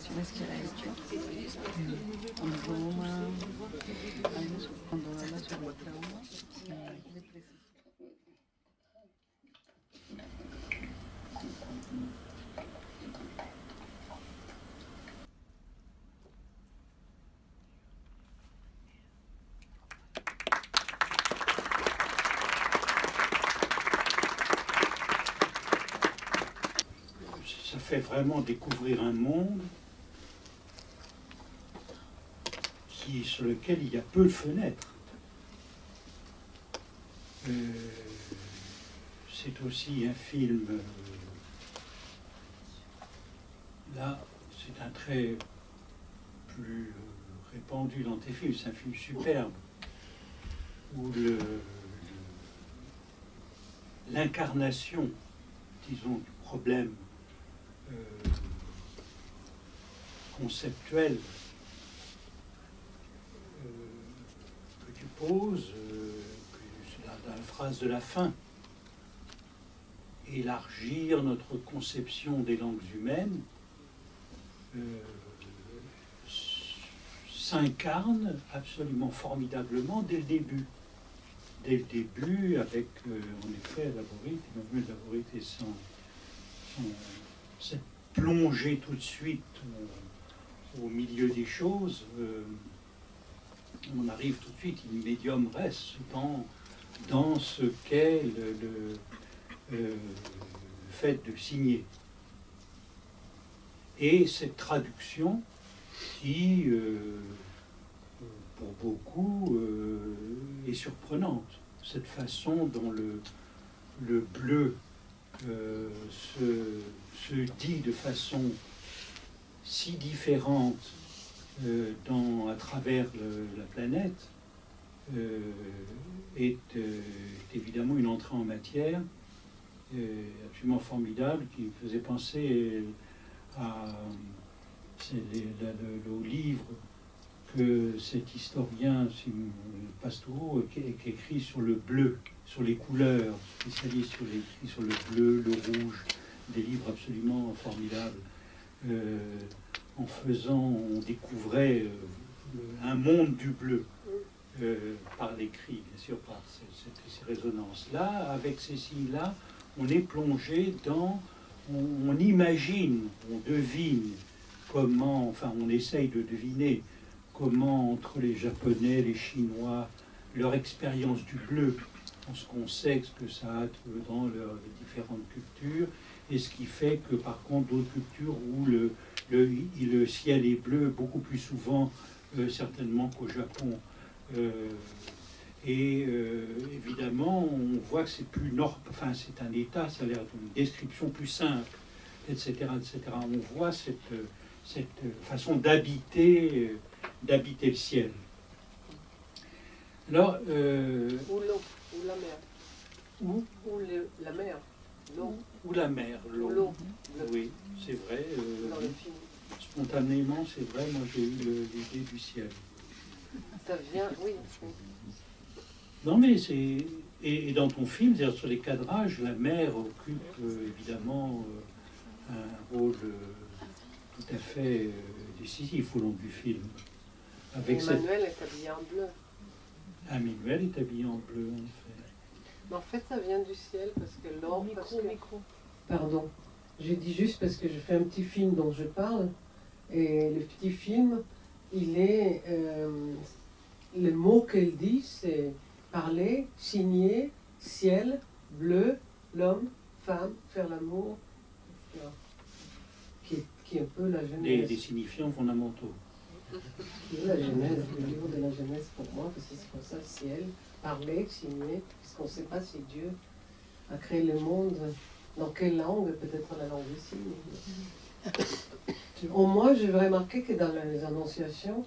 silencio, un aroma, cuando habla sobre trauma, depresión. Ça fait vraiment découvrir un monde sur lequel il y a peu de fenêtres. C'est aussi un film, là c'est un trait plus répandu dans tes films, c'est un film superbe, où l'incarnation, disons, du problème conceptuel que tu poses, c'est la phrase de la fin, élargir notre conception des langues humaines, s'incarne absolument formidablement dès le début. Dès le début, avec en effet Emmanuel Laborit et cette plongée tout de suite au milieu des choses, on arrive tout de suite in medium res dans ce qu'est le fait de signer. Et cette traduction qui, pour beaucoup, est surprenante. Cette façon dont le bleu se dit de façon si différente à travers la planète est évidemment une entrée en matière absolument formidable qui me faisait penser au livre que cet historien Pastoureau écrit sur le bleu, sur les couleurs, spécialiste sur le bleu, le rouge, des livres absolument formidables. On découvrait un monde du bleu par l'écrit, bien sûr, par ces résonances-là. Avec ces signes-là, on est plongé on imagine, on devine comment, enfin on essaye de deviner comment entre les Japonais, les Chinois, leur expérience du bleu, ce qu'on sait, ce que ça a dans leurs différentes cultures, et ce qui fait que par contre d'autres cultures où le ciel est bleu beaucoup plus souvent certainement qu'au Japon. Évidemment, on voit que c'est plus enfin c'est un état, ça a l'air d'une description plus simple, etc., etc. On voit cette façon d'habiter le ciel. Alors, ou l'eau, ou la mer. Ou la mer, l'eau. Ou la mer, l'eau. Oui, c'est vrai. Dans le film. Spontanément, c'est vrai, moi j'ai eu l'idée du ciel. Ça vient, oui. Non, mais c'est... Et dans ton film, c'est-à-dire sur les cadrages, la mer occupe évidemment un rôle tout à fait décisif au long du film. Emmanuel est habillé en bleu. Emmanuel est habillé en bleu, en effet. Mais en fait, ça vient du ciel, parce que l'or... Micro. Pardon. Je dis juste parce que je fais un petit film dont je parle, et le petit film, il est... le mot qu'elle dit, c'est parler, signer, ciel, bleu, l'homme, femme, faire l'amour, qui est un peu la Genèse. Des signifiants fondamentaux. Qui est la Genèse, le livre de la Genèse pour moi, parce que c'est comme ça, ciel, parler, signer, puisqu'on ne sait pas si Dieu a créé le monde, dans quelle langue, peut-être la langue des signes. Au moins, j'ai remarqué que dans les Annonciations,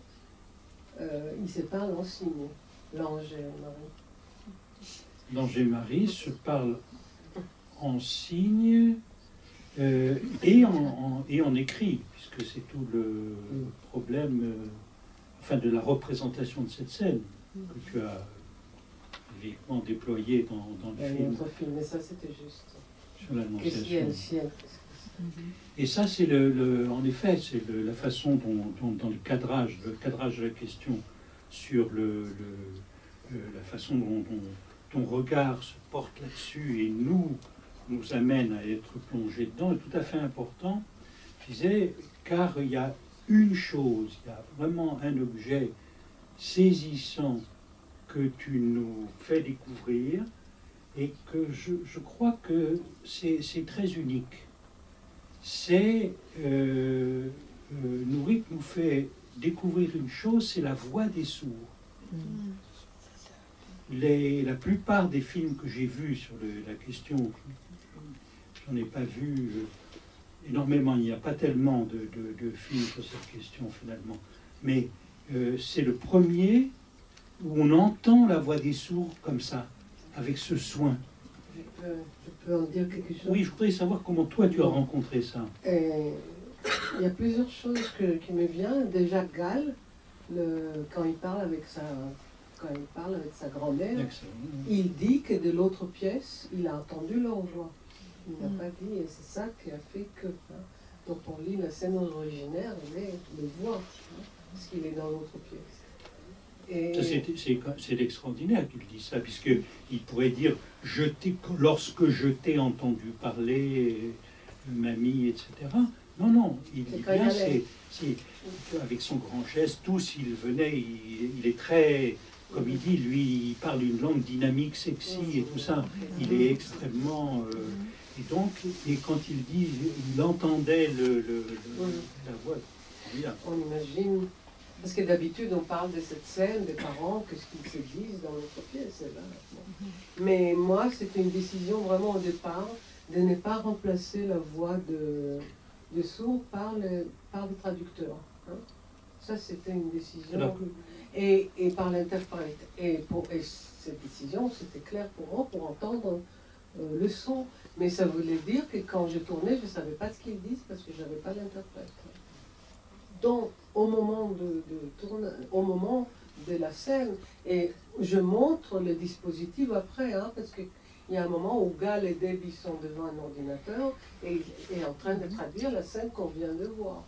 il se parle en signes, l'ange et Marie. L'ange et Marie se parlent en signes et en écrit, puisque c'est tout le problème enfin, de la représentation de cette scène que tu as évidemment déployée dans le film. Notre film, mais ça c'était juste. Sur l'Annonciation. Ciel. Et ça, c'est en effet, c'est la façon dans le cadrage de la question sur la façon dont ton regard se porte là-dessus et nous amène à être plongé dedans est tout à fait important. Je disais, car il y a une chose, il y a vraiment un objet saisissant que tu nous fais découvrir et que je crois que c'est très unique. C'est Nourik nous fait découvrir une chose, c'est la voix des sourds. La plupart des films que j'ai vus sur la question, j'en ai pas vu énormément, il n'y a pas tellement de films sur cette question finalement, mais c'est le premier où on entend la voix des sourds comme ça, avec ce soin. Je peux en dire quelque chose? Oui, je voudrais savoir comment toi tu as rencontré ça. Il y a plusieurs choses qui me viennent. Déjà, Gall, quand il parle avec sa grand-mère, il dit que de l'autre pièce, il a entendu leur voix. Il n'a pas dit, et c'est ça qui a fait que... Donc on lit la scène originaire, mais le voit, parce qu'il est dans l'autre pièce. C'est extraordinaire qu'il dise ça, puisqu'il pourrait dire lorsque je t'ai entendu parler, mamie, etc. Non, il dit bien, c'est avec son grand geste, tous, il venait, il est très, comme il dit, lui, il parle une langue dynamique, sexy et tout ça. Il est extrêmement... et donc, quand il dit, il entendait la voix. On imagine... Parce que d'habitude, on parle de cette scène, des parents, qu'est-ce qu'ils se disent dans l'autre pièce. Là. Mais moi, c'était une décision vraiment au départ de ne pas remplacer la voix de sourd par le traducteur. Hein. Ça, c'était une décision. Et par l'interprète. Et cette décision, c'était clair pour moi, pour entendre le son. Mais ça voulait dire que quand je tournais, je ne savais pas ce qu'ils disent parce que je n'avais pas l'interprète. Donc, au moment au moment de la scène, et je montre le dispositif après, hein, parce qu'il y a un moment où Gall et Debbie sont devant un ordinateur et en train de traduire la scène qu'on vient de voir.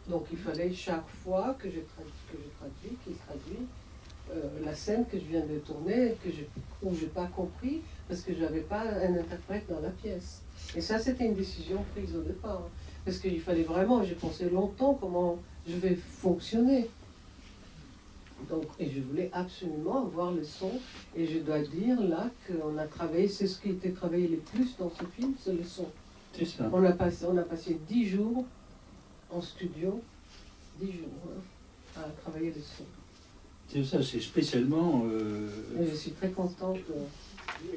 Donc il fallait chaque fois que je traduis, qu'il traduit la scène que je viens de tourner, où je n'ai pas compris, parce que je n'avais pas un interprète dans la pièce. Et ça, c'était une décision prise au départ. Parce qu'il fallait vraiment, j'ai pensé longtemps comment je vais fonctionner. Donc, et je voulais absolument avoir le son. Et je dois dire là qu'on a travaillé, c'est ce qui était travaillé le plus dans ce film, c'est le son. C'est ça. On a passé 10 jours en studio, 10 jours, hein, à travailler le son. C'est ça, c'est spécialement... Et je suis très contente que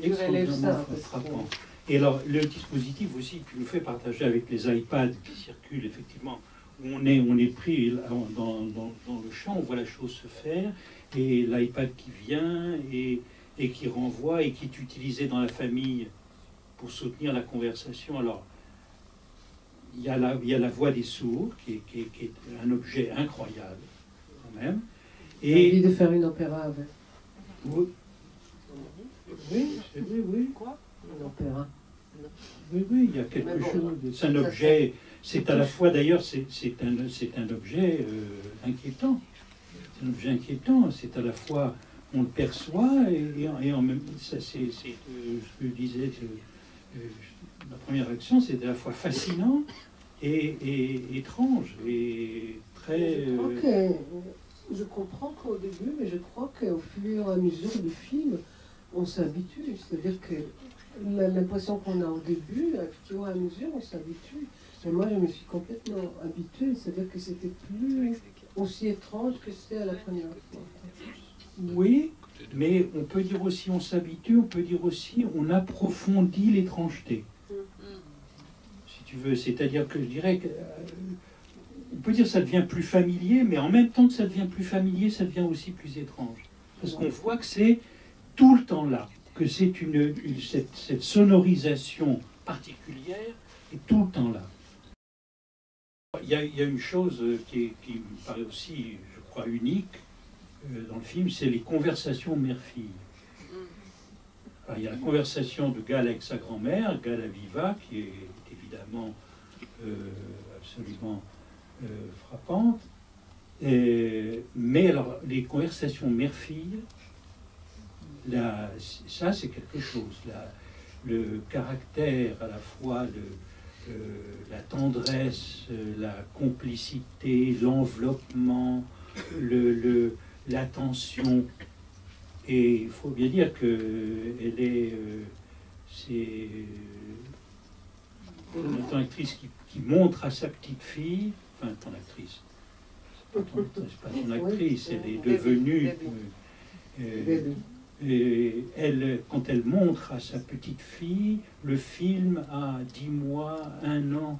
je relève ça. Frappant. Et alors, le dispositif aussi, tu nous fais partager avec les iPads qui circulent, effectivement, où on est pris dans le champ, on voit la chose se faire, et l'iPad qui vient et qui renvoie et qui est utilisé dans la famille pour soutenir la conversation. Alors, il y a la voix des sourds, qui est un objet incroyable, quand même. J'ai envie de faire une opéra avec. Oui. Oui. Quoi? Un opéra. Oui, il y a quelque chose. C'est un objet. C'est à la fois, d'ailleurs, c'est un objet inquiétant. C'est un objet inquiétant. C'est à la fois, on le perçoit et en même temps, c'est ce que je disais. La première réaction, c'est à la fois fascinant et étrange et très. Je comprends qu'au début, mais je crois qu'au fur et à mesure du film, on s'habitue. C'est-à-dire que l'impression qu'on a au début, au fur et à mesure, on s'habitue. Mais moi, je me suis complètement habituée. C'est-à-dire que c'était plus aussi étrange que c'était à la première fois. Oui, mais on peut dire aussi on s'habitue, on peut dire aussi on approfondit l'étrangeté. Si tu veux, c'est-à-dire que je dirais que... on peut dire que ça devient plus familier, mais en même temps que ça devient plus familier, ça devient aussi plus étrange. Parce qu'on voit que c'est tout le temps là, que c'est cette sonorisation particulière est tout le temps là. Il y a une chose qui me paraît aussi, je crois, unique dans le film, c'est les conversations mère-fille. Il y a la conversation de Gall avec sa grand-mère, Gall Aviva, qui est évidemment absolument frappantes. Mais alors, les conversations mère-fille, ça c'est quelque chose. Le caractère, à la fois la tendresse, la complicité, l'enveloppement, l'attention. Et il faut bien dire qu'elle est... c'est une actrice qui montre à sa petite fille, enfin ton actrice, c'est pas ton actrice, elle est devenue... et quand elle montre à sa petite fille, le film a 10 mois, 1 an.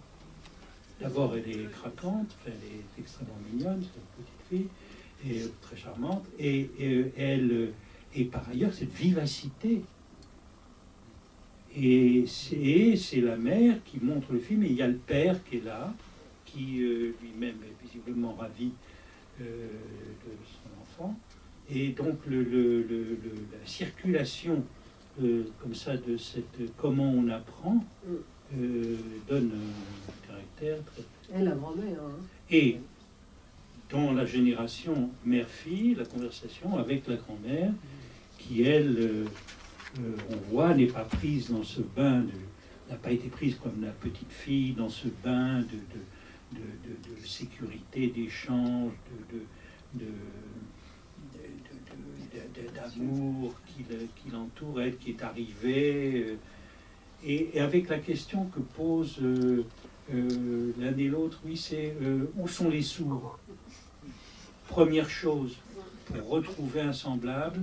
D'abord, elle est craquante, elle est extrêmement mignonne, cette petite fille, et très charmante, et par ailleurs, cette vivacité. Et c'est la mère qui montre le film, et il y a le père qui est là, qui lui-même est visiblement ravi de son enfant. Et donc la circulation comme ça de comment on apprend donne un caractère très... Et la grand-mère. Hein. Et dans la génération mère-fille, la conversation avec la grand-mère, qui elle, on voit, n'est pas prise dans ce bain, n'a pas été prise comme la petite fille dans ce bain de sécurité, d'échange, d'amour qui l'entoure, elle qui est arrivée, et avec la question que posent l'un et l'autre, oui, c'est où sont les sourds? Première chose, pour retrouver un semblable,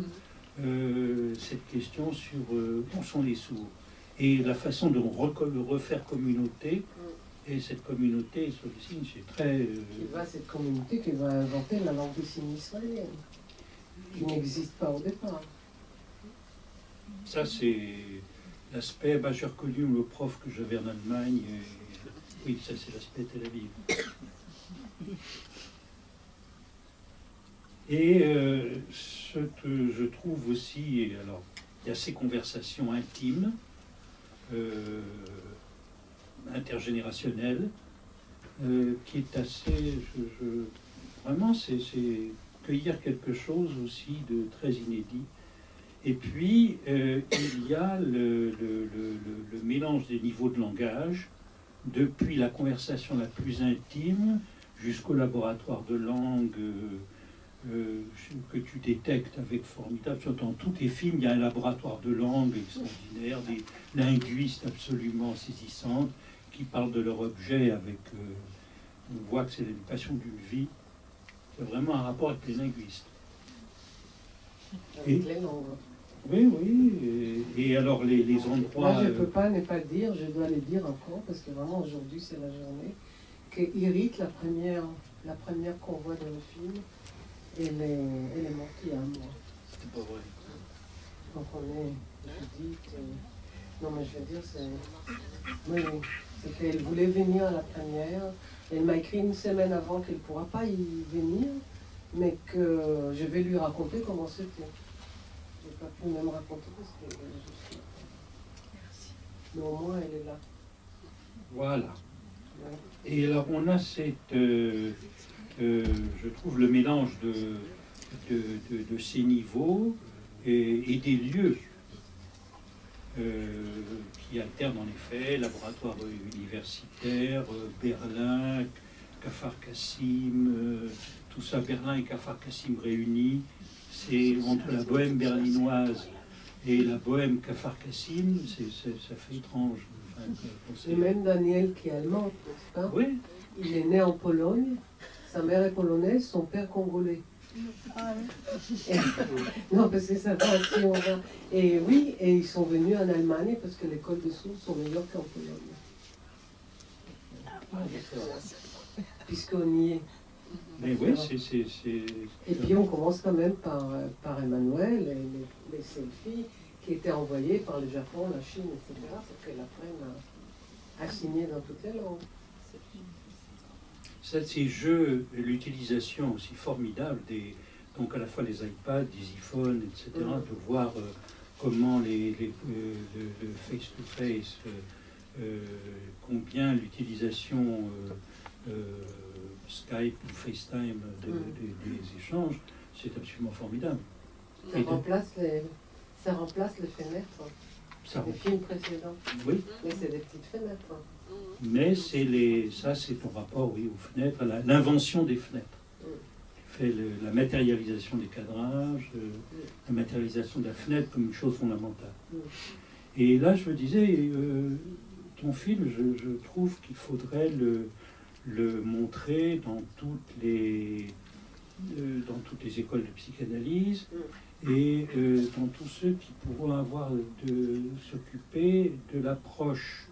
cette question sur où sont les sourds? Et la façon de refaire communauté, et cette communauté sur le signe, c'est très... cette communauté qui va inventer la langue des signes israélienne, qui n'existe pas au départ. Ça, c'est l'aspect, j'ai reconnu le prof que j'avais en Allemagne, oui, ça c'est l'aspect Tel Aviv. Et ce que je trouve aussi, et alors, il y a ces conversations intimes, intergénérationnelles, qui est assez, vraiment, c'est cueillir quelque chose aussi de très inédit. Et puis, il y a le mélange des niveaux de langage, depuis la conversation la plus intime jusqu'au laboratoire de langue que tu détectes avec formidable. Dans tous tes films, il y a un laboratoire de langue extraordinaire, des linguistes absolument saisissantes qui parlent de leur objet avec... on voit que c'est l'éducation d'une vie. C'est vraiment un rapport avec les linguistes. Avec les langues. Oui, oui. Et alors les endroits... Là, je ne peux pas ne pas dire, je dois le dire encore, parce que vraiment aujourd'hui c'est la journée, que Irit, la première qu'on voit dans le film, elle est morte il y a 1 mois. C'est pas vrai. Donc on est, je dis que... Non mais je veux dire, c'est... Oui, c'est qu'elle voulait venir à la première. Elle m'a écrit 1 semaine avant qu'elle ne pourra pas y venir, mais que je vais lui raconter comment c'était. Je n'ai pas pu même raconter parce que je suis... Merci. Mais au moins elle est là. Voilà. Ouais. Et alors on a cette... je trouve le mélange de ces niveaux et des lieux qui alternent en effet, laboratoire universitaire, Berlin, Kfar Kassim, tout ça, Berlin et Kfar Kassim réunis, c'est entre la bohème berlinoise et la bohème Kfar Kassim, ça fait étrange. Et même Daniel qui est allemand, n'est-ce pas? Oui. Il est né en Pologne, sa mère est polonaise, son père congolais. Ah, Et, non, parce que ça va aussi, on va. Et oui, et ils sont venus en Allemagne parce que l'école de sourds sont meilleures qu'en Pologne. Puisqu'on y est. Mais oui, c'est... Et puis on commence quand même par Emmanuel et les selfies qui étaient envoyés par le Japon, la Chine, etc. pour qu'elle apprenne à signer dans toutes les langues. Ces jeux, l'utilisation aussi formidable donc à la fois les iPads, des iPhones, etc., de voir comment le face-to-face combien l'utilisation Skype ou FaceTime des échanges, c'est absolument formidable. Ça remplace les fenêtres. Les films précédents. Oui. Mais c'est des petites fenêtres. Mais ça, c'est en rapport, oui, aux fenêtres, à l'invention des fenêtres. Fait la matérialisation des cadrages, la matérialisation de la fenêtre comme une chose fondamentale. Et là, je me disais, ton film, je trouve qu'il faudrait le montrer dans toutes les écoles de psychanalyse et dans tous ceux qui pourront avoir de s'occuper de l'approche,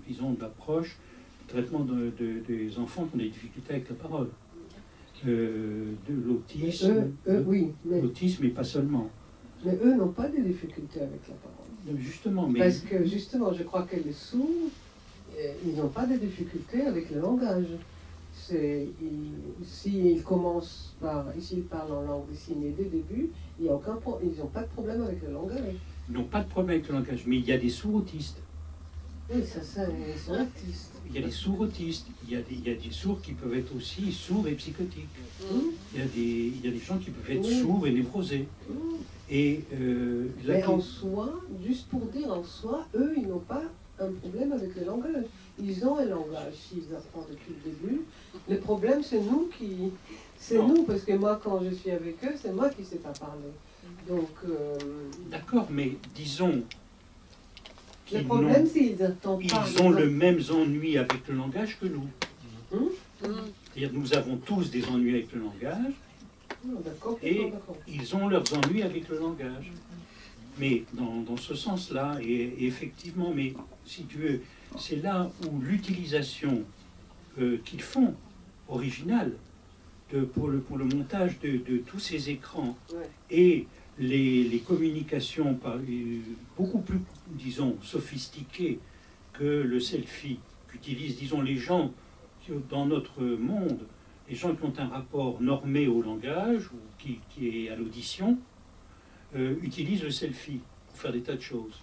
disons de l'approche, du traitement des enfants qui ont des difficultés avec la parole. De l'autisme, oui, l'autisme et pas seulement. Mais eux n'ont pas de difficultés avec la parole. Justement, mais... Parce que justement, je crois que les sourds, ils n'ont pas de difficultés avec le langage. S'ils commencent s'ils parlent en langue des signes dès le début, ils n'ont pas de problème avec le langage. Ils n'ont pas de problème avec le langage, mais il y a des sourds autistes. Oui, ça, ils sont autistes. Il y a des sourds autistes, il y a des sourds qui peuvent être aussi sourds et psychotiques. Il y a des gens qui peuvent être sourds et névrosés. Et, mais en soi, juste pour dire en soi, eux, ils n'ont pas un problème avec le langage. Ils ont un langage s'ils apprennent depuis le début. Le problème, c'est nous qui... C'est nous, parce que moi, quand je suis avec eux, c'est moi qui ne sais pas parler. Donc... D'accord, mais disons... Le problème, c'est qu'ils attendent pas. Ils ont le même ennui avec le langage que nous. C'est-à-dire nous avons tous des ennuis avec le langage, et ils ont leurs ennuis avec le langage. Mais dans ce sens-là, et effectivement, mais si tu veux, c'est là où l'utilisation qu'ils font, originale, pour le montage de tous ces écrans, et les communications beaucoup plus, disons, sophistiquées que le selfie qu'utilisent, disons, les gens dans notre monde, les gens qui ont un rapport normé au langage ou qui est à l'audition, utilisent le selfie pour faire des tas de choses.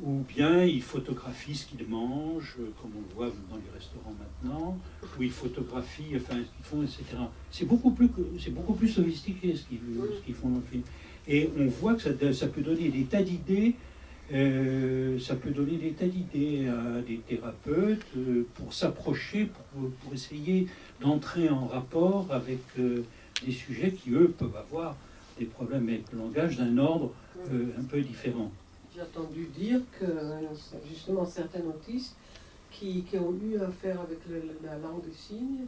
Ou bien ils photographient ce qu'ils mangent, comme on le voit dans les restaurants maintenant, ou ils photographient, enfin, ce qu'ils font, etc. C'est beaucoup plus sophistiqué ce qu'ils font dans le film. Et on voit que ça peut donner des tas d'idées, à des thérapeutes pour s'approcher, pour essayer d'entrer en rapport avec des sujets qui, eux, peuvent avoir des problèmes avec le langage d'un ordre un peu différent. J'ai entendu dire que justement certains autistes qui ont eu affaire avec la langue des signes,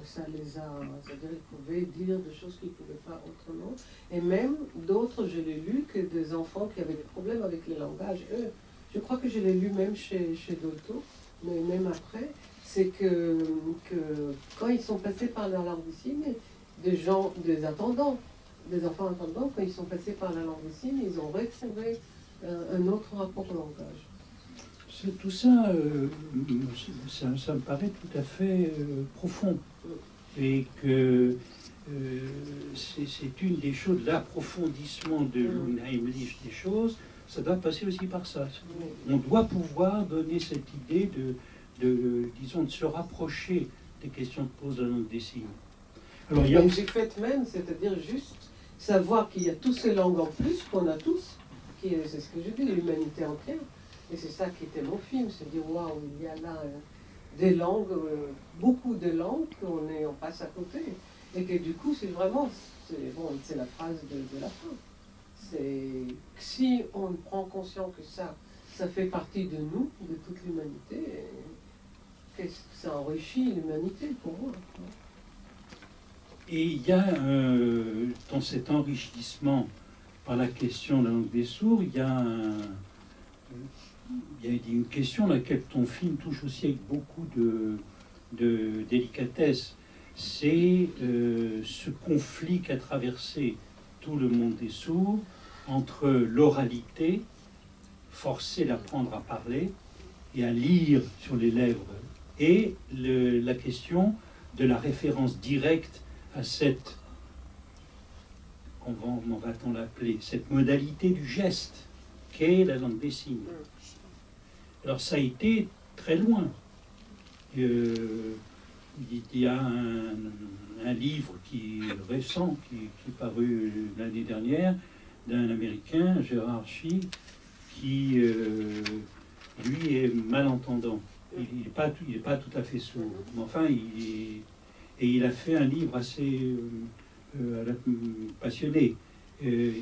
c'est-à-dire ils pouvaient dire des choses qu'ils ne pouvaient pas autrement. Et même d'autres, je l'ai lu, que des enfants qui avaient des problèmes avec le langage, eux, je crois que je l'ai lu même chez Dolto, mais même après, c'est que quand ils sont passés par la langue des signes, des enfants attendants, quand ils sont passés par la langue des signes, ils ont retrouvé un autre rapport au langage. Tout ça, ça me paraît tout à fait profond. Et que c'est une des choses, l'approfondissement de l'Unheimlich des choses, ça doit passer aussi par ça. On doit pouvoir donner cette idée disons, de se rapprocher des questions que pose la langue des signes. Alors, il y a aussi fait même, c'est-à-dire juste savoir qu'il y a toutes ces langues en plus qu'on a tous, c'est ce que je dis, l'humanité entière. Et c'est ça qui était mon film, c'est dire waouh, il y a là des langues, beaucoup de langues qu'on passe à côté. Et que du coup, c'est vraiment, c'est la phrase de la fin. C'est si on prend conscience que ça fait partie de nous, de toute l'humanité, ça enrichit l'humanité pour moi. Et il y a dans cet enrichissement par la question de la langue des sourds, il y a une question à laquelle ton film touche aussi avec beaucoup de délicatesse. C'est ce conflit qu'a traversé tout le monde des sourds entre l'oralité, forcer d'apprendre à parler et à lire sur les lèvres, et la question de la référence directe à cette, comment va-t-on l'appeler, cette modalité du geste qu'est la langue des signes. Alors ça a été très loin. Il y a un livre qui est récent, qui est paru l'année dernière, d'un Américain, Gérard Shee, qui, lui, est malentendant. Il n'est pas tout à fait sourd. Mais enfin, il a fait un livre assez passionné,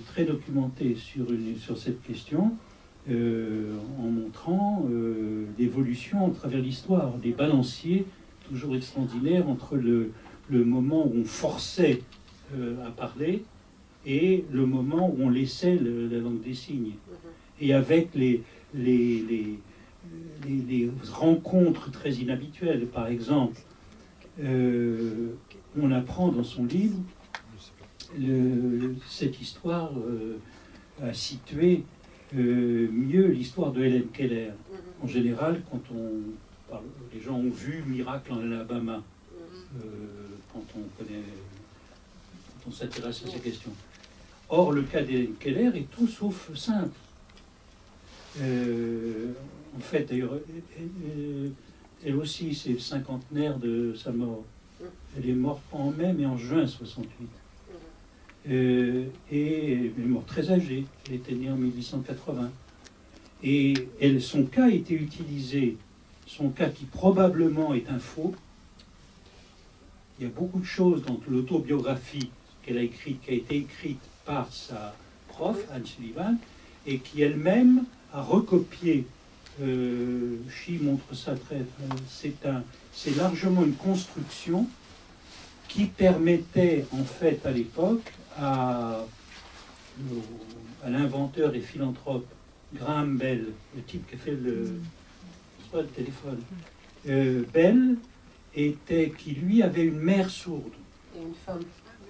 très documenté sur cette question, en montrant l'évolution à travers l'histoire, des balanciers toujours extraordinaires entre le moment où on forçait à parler et le moment où on laissait la langue des signes. Et avec les rencontres très inhabituelles, par exemple, on apprend dans son livre cette histoire à situer mieux l'histoire de Helen Keller. En général, quand les gens ont vu Miracle en Alabama, quand on s'intéresse à ces questions. Or, le cas d'Helen Keller est tout sauf simple. En fait, d'ailleurs, elle aussi, c'est le cinquantenaire de sa mort. Elle est morte pas en mai, mais en juin 68. Et elle est morte très âgée. Elle était née en 1880. Et son cas a été utilisé, son cas qui probablement est un faux. Il y a beaucoup de choses dans l'autobiographie qu'elle a écrite, qui a été écrite par sa prof, Anne Sullivan, et qui elle-même a recopié. Shee montre ça très. C'est largement une construction qui permettait en fait à l'époque à l'inventeur et philanthrope Graham Bell, le type qui a fait le téléphone, Bell qui lui avait une mère sourde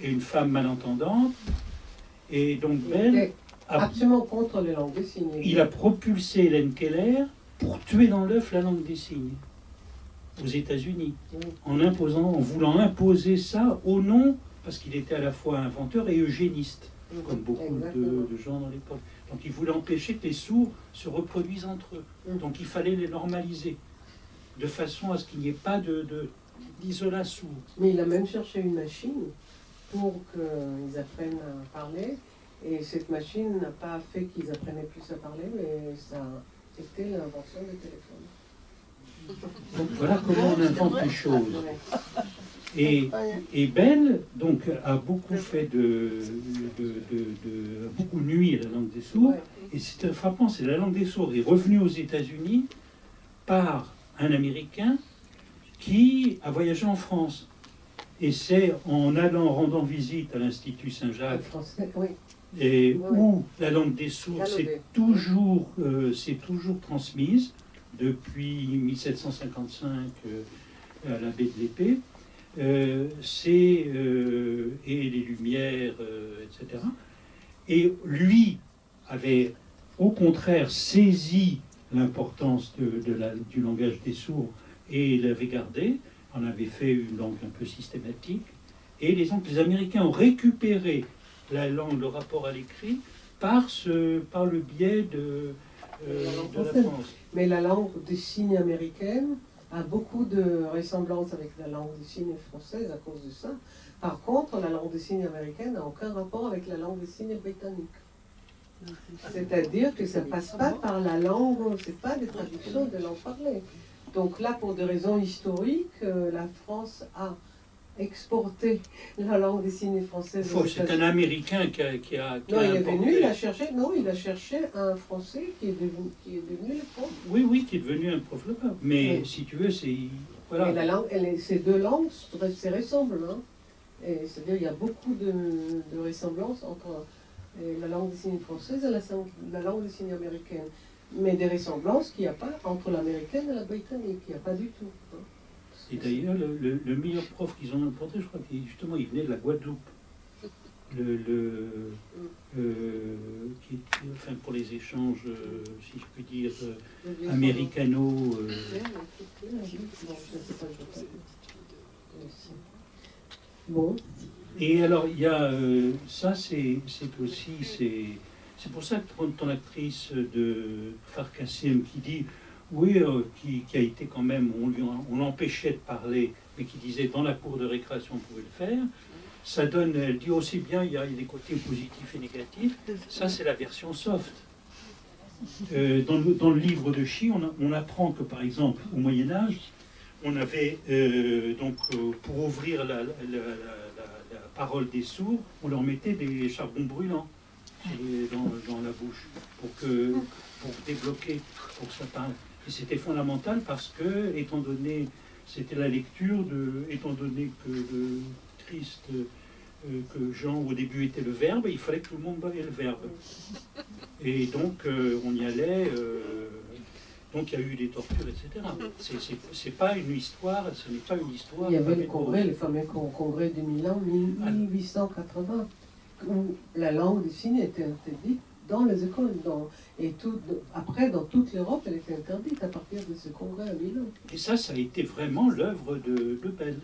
et une femme malentendante, et donc Bell absolument contre les langues des signes. Il a propulsé Helen Keller pour tuer dans l'œuf la langue des signes aux États-Unis, en voulant imposer ça au nom, parce qu'il était à la fois inventeur et eugéniste, comme beaucoup de gens dans l'époque. Donc il voulait empêcher que les sourds se reproduisent entre eux. Donc il fallait les normaliser, de façon à ce qu'il n'y ait pas d'isolat sourd. Mais il a même cherché une machine pour qu'ils apprennent à parler. Et cette machine n'a pas fait qu'ils apprenaient plus à parler, mais ça a été l'invention du téléphone. Donc voilà comment on invente les choses. Et Bell donc a beaucoup fait beaucoup nuit à la langue des sourds. Et c'est frappant, c'est la langue des sourds est revenue aux États-Unis par un Américain qui a voyagé en France. Et c'est en rendant visite à l'Institut Saint-Jacques, et où la langue des sourds s'est toujours transmise depuis 1755 à la baie de l'Épée, et les Lumières, etc. Et lui avait au contraire saisi l'importance du langage des sourds et l'avait gardé, en avait fait une langue un peu systématique, et les Américains ont récupéré la langue, le rapport à l'écrit, par le biais de la France. Mais la langue des signes américaine a beaucoup de ressemblances avec la langue des signes française à cause de ça. Par contre, la langue des signes américaine n'a aucun rapport avec la langue des signes britannique. C'est-à-dire que ça ne passe pas par la langue, ce n'est pas des traductions de langue parlée. Donc là, pour des raisons historiques, la France a exporté la langue des signes française. C'est un Américain qui a non, il est venu, il a cherché un Français qui est devenu le prof. Oui, qui est devenu un prof là-bas. Mais oui. Si tu veux, c'est... Voilà. Et la langue, ces deux langues se ressemblent. Hein. C'est-à-dire qu'il y a beaucoup de ressemblances entre la langue des signes française et la langue des signes américaine. Mais des ressemblances qu'il n'y a pas entre l'américaine et la britannique. Il n'y a pas du tout. Hein. Et d'ailleurs, le meilleur prof qu'ils ont importé, je crois qu'il venait de la Guadeloupe. Enfin, pour les échanges, si je puis dire, américano. Bon. Et alors, il y a ça, c'est pour ça que ton actrice de Farkasim qui dit Oui, qui a été quand même, on l'empêchait de parler, mais qui disait dans la cour de récréation on pouvait le faire. Ça donne, elle dit aussi bien, il y a des côtés positifs et négatifs. Ça, c'est la version soft. Dans le livre de Chi, on apprend que, par exemple, au Moyen-Âge, on avait, pour ouvrir la parole des sourds, on leur mettait des charbons brûlants dans la bouche pour débloquer, pour que ça parle. Et c'était fondamental parce que, étant donné, c'était la lecture étant donné que le Christ, que Jean au début était le Verbe, il fallait que tout le monde voyait le Verbe. Et donc on y allait, donc il y a eu des tortures, etc. C'est pas une histoire, ce n'est pas une histoire. Il y avait le congrès, le fameux congrès de Milan, 1880, où la langue des signes était interdite dans les écoles. Après, dans toute l'Europe, elle était interdite à partir de ce congrès à Milan. Et ça a été vraiment l'œuvre de Bell,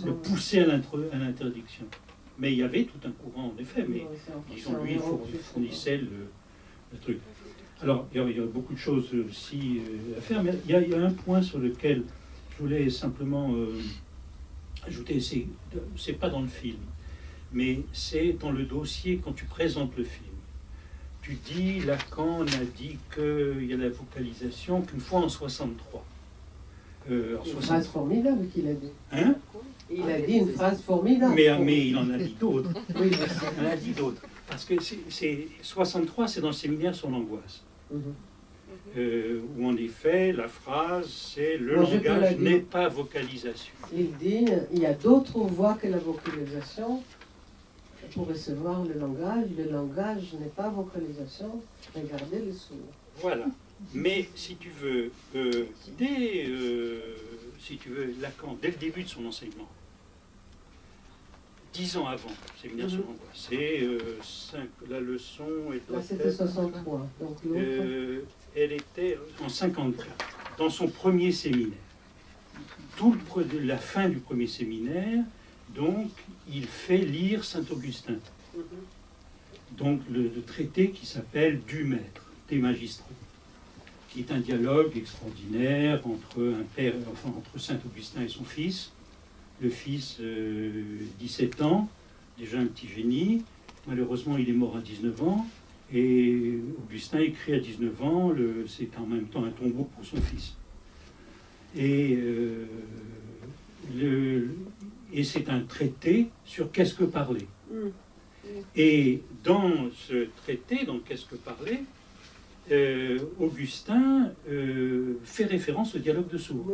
de pousser à l'interdiction. Mais il y avait tout un courant, en effet, mais disons, lui, il fournissait le truc. Alors, il y a beaucoup de choses aussi à faire, mais il y a un point sur lequel je voulais simplement ajouter, c'est pas dans le film, mais c'est dans le dossier quand tu présentes le film. Tu dis, Lacan a dit qu'il y a la vocalisation qu'une fois en 63. Une phrase formidable qu'il a dit. Hein? Il a dit une phrase formidable. Mais il en a dit d'autres. Oui, il en a dit d'autres. Parce que 63, c'est dans le séminaire sur l'angoisse. Où en effet, la phrase, c'est le langage n'est pas vocalisation. Il dit, il y a d'autres voies que la vocalisation pour recevoir le langage n'est pas vocalisation, regardez le sourd. Voilà. Mais si tu veux, Lacan, dès le début de son enseignement, 10 ans avant, séminaire sur l'angoisse, c'est la leçon est... Là, c'était 63, donc l'autre... elle était en 54, dans son premier séminaire. La fin du premier séminaire, donc, il fait lire Saint-Augustin. Donc, le traité qui s'appelle Du Maître, des magistrats, qui est un dialogue extraordinaire entre Saint-Augustin et son fils. Le fils, 17 ans, déjà un petit génie. Malheureusement, il est mort à 19 ans. Et Augustin écrit à 19 ans, c'est en même temps un tombeau pour son fils. Et c'est un traité sur qu'est-ce que parler. Et dans ce traité, dans qu'est-ce que parler, Augustin fait référence au dialogue de sourds.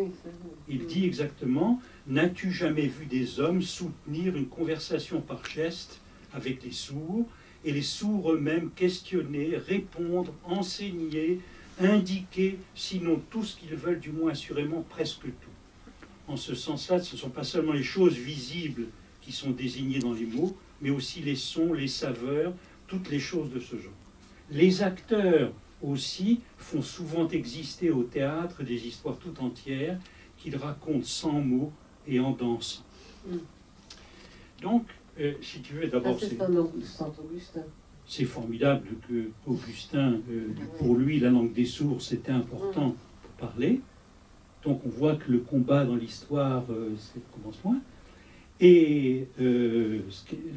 Il dit exactement, n'as-tu jamais vu des hommes soutenir une conversation par geste avec les sourds, et les sourds eux-mêmes questionner, répondre, enseigner, indiquer, sinon tout ce qu'ils veulent, du moins assurément presque tout. En ce sens-là, ce ne sont pas seulement les choses visibles qui sont désignées dans les mots, mais aussi les sons, les saveurs, toutes les choses de ce genre. Les acteurs aussi font souvent exister au théâtre des histoires tout entières qu'ils racontent sans mots et en dansant. Donc, si tu veux, d'abord, c'est formidable que Augustin, pour lui, la langue des sourds, c'était important pour parler. Donc, on voit que le combat dans l'histoire, c'est le commencement. Et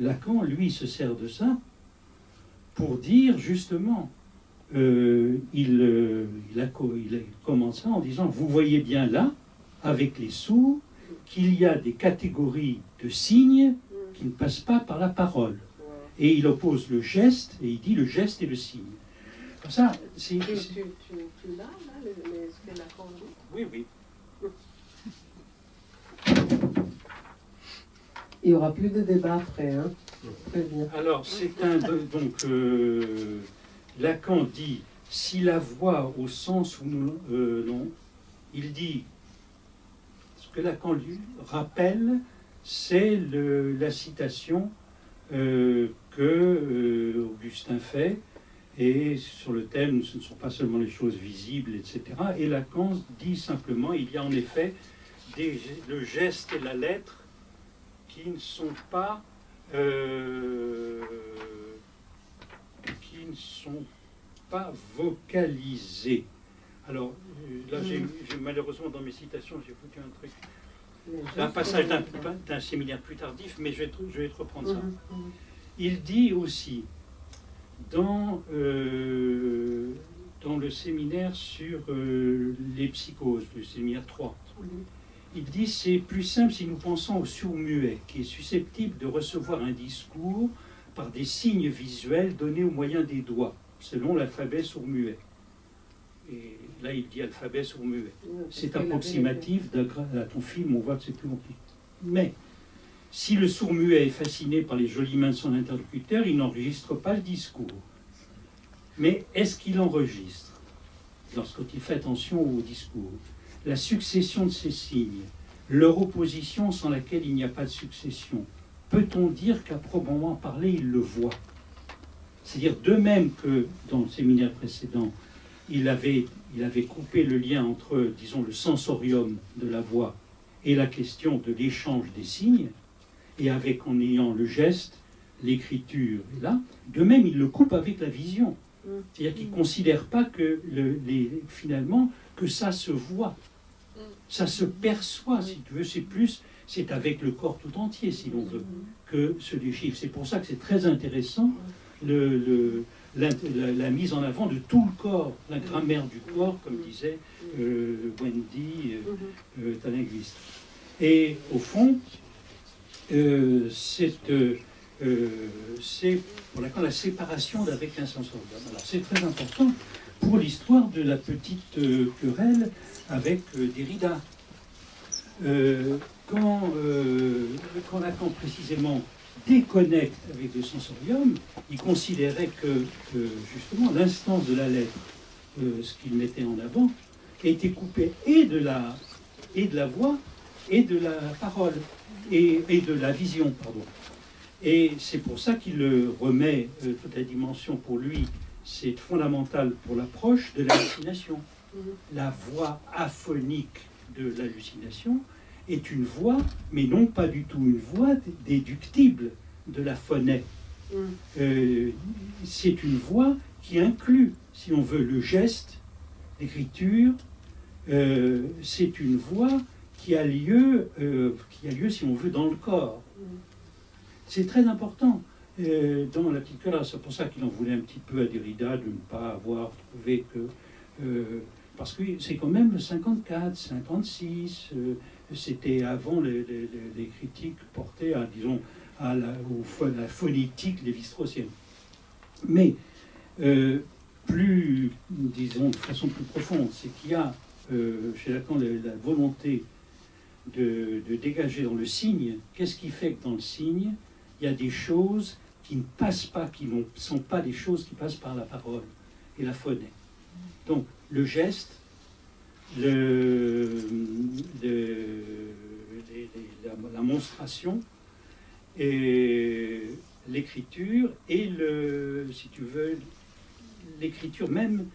Lacan, lui, se sert de ça pour dire, justement, il a commencé en disant, vous voyez bien là, avec les sourds, qu'il y a des catégories de signes qui ne passent pas par la parole. Et il oppose le geste, et il dit le geste et le signe. Comme ça, tu l'as, là, ce que Lacan dit? Oui, oui. Il n'y aura plus de débat après, hein? Très bien. Alors, donc, Lacan dit, si la voix au sens où nous... non, il dit, ce que Lacan lui rappelle, c'est la citation que Augustin fait, et sur le thème, ce ne sont pas seulement les choses visibles, etc. Et Lacan dit simplement, il y a en effet le geste et la lettre qui ne sont pas pas vocaliser. Alors, là, j'ai malheureusement, dans mes citations, j'ai foutu un truc. Un passage d'un séminaire plus tardif, mais je vais te reprendre ça. Il dit aussi, dans le séminaire sur les psychoses, le séminaire 3, il dit c'est plus simple si nous pensons au sourd-muet, qui est susceptible de recevoir un discours par des signes visuels donnés au moyen des doigts, selon l'alphabet sourd-muet. Et là, il dit alphabet sourd-muet. C'est approximatif, à ton film, on voit que c'est plus compliqué. Mais, si le sourd-muet est fasciné par les jolies mains de son interlocuteur, il n'enregistre pas le discours. Mais est-ce qu'il enregistre, lorsqu'il fait attention au discours, la succession de ces signes, leur opposition sans laquelle il n'y a pas de succession? Peut-on dire qu'à proprement parler, il le voit? C'est-à-dire, de même que dans le séminaire précédent, il avait coupé le lien entre, disons, le sensorium de la voix et la question de l'échange des signes, et avec, en ayant le geste, l'écriture, et là, de même, il le coupe avec la vision. C'est-à-dire qu'il ne considère pas que, finalement, que ça se voit, ça se perçoit, si tu veux, c'est avec le corps tout entier, si l'on veut, que se déchiffre. C'est pour ça que c'est très intéressant, la mise en avant de tout le corps, la grammaire du corps, comme disait Wendy, ta linguiste. Et au fond, c'est pour la séparation d'avec un sensorium. Alors c'est très important pour l'histoire de la petite querelle avec Derrida. Quand Lacan précisément déconnecte avec le sensorium, il considérait que justement l'instance de la lettre, ce qu'il mettait en avant, était coupée et de la voix et de la parole et de la vision, pardon. Et c'est pour ça qu'il remet toute la dimension pour lui, c'est fondamental pour l'approche de l'hallucination. La voix aphonique de l'hallucination est une voix, mais non pas du tout une voix déductible de la phoné. C'est une voix qui inclut, si on veut, le geste, l'écriture. C'est une voix qui a lieu, si on veut, dans le corps. C'est très important dans la petite querelle. C'est pour ça qu'il en voulait un petit peu à Derrida de ne pas avoir trouvé que... parce que c'est quand même le 54, 56, c'était avant les critiques portées à, disons, à la phonétique lévi-straussienne. Mais plus, disons, de façon plus profonde, c'est qu'il y a chez Lacan la volonté de dégager dans le signe. Qu'est-ce qui fait que dans le signe, il y a des choses qui ne passent pas, qui ne sont pas des choses qui passent par la parole et la phonée. Donc, le geste, la monstration, et l'écriture, et si tu veux, l'écriture même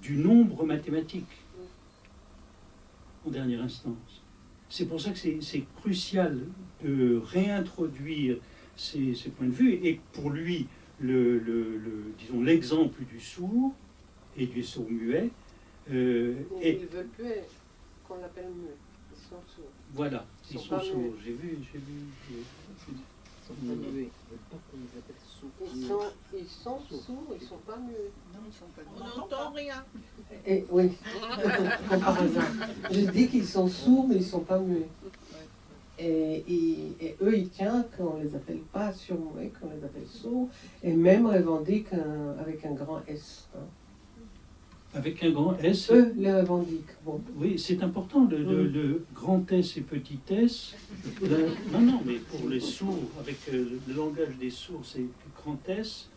du nombre mathématique, en dernière instance. C'est pour ça que c'est crucial de réintroduire ces points de vue, et pour lui, disons, l'exemple du sourd et du sourd-muet. Ils ne veulent plus qu'on l'appelle muet. Ils sont sourds. Voilà, ils sont sourds. J'ai vu. Ils sont pas muets. Ils veulent pas qu'on les appelle sourds. Ils sont sourds, ils ne sont pas muets. Non, ils sont pas On n'entend rien. Et, oui, comparaison. Je dis qu'ils sont sourds, mais ils ne sont pas muets. Et eux, ils tiennent qu'on ne les appelle pas surmuets, qu'on les appelle sourds, et même revendiquent avec un grand S. Hein. Avec un grand S. Eux les revendiquent. Bon. Oui, c'est important, le grand S et petit s. Non, mais pour les sourds, avec le langage des sourds, c'est grand S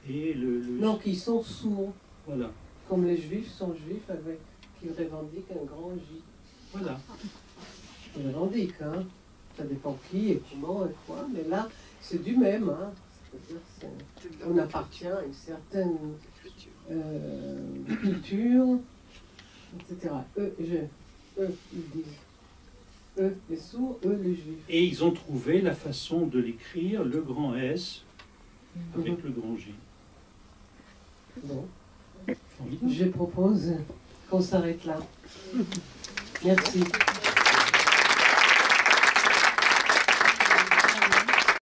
et Donc ils sont sourds. Voilà. Comme les juifs sont juifs, qui revendiquent un grand J. Voilà. Ils revendiquent, hein. Ça dépend qui et comment et quoi, mais là, c'est du même, hein. C'est-à-dire, on appartient à une certaine culture, etc. Eux, ils disent. Eux, les sourds, eux, les juifs. Et ils ont trouvé la façon de l'écrire, le grand S, avec le grand J. Bon. Formidable. Je propose qu'on s'arrête là. Merci.